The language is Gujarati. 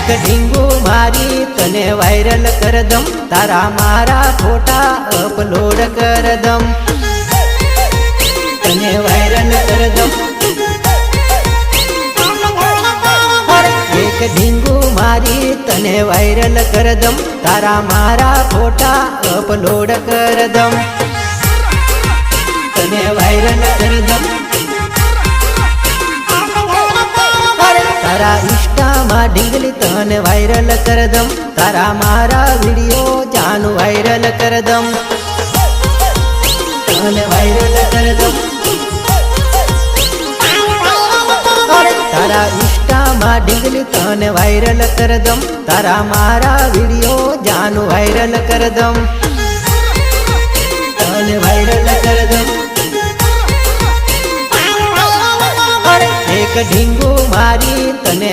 એક ઢીંગુ મારી તને વાયરલ કર દમ, તારા મારા ફોટા અપલોડ કર દમ, તને વાયરલ કર દમ। એક ઢીંગુ મારી તને વાયરલ કર દમ, તારા મારા ફોટા અપલોડ કર દમ, તને વાયરલ કર દમ। તારા ઇન્સ્ટામાં ઢીંગલી તને વાયરલ કર દમ, તારા મારા વિડીયો જાન વાયરલ કર દમ, તને વાયરલ કર દમ। તારા ઇન્સ્ટામાં ઢીંગલી તને વાયરલ કર દમ, તારા મારા વિડીયો જાન વાયરલ કર દમ, તને વાયરલ કર દમ। એક ઢીંગુ મારી તને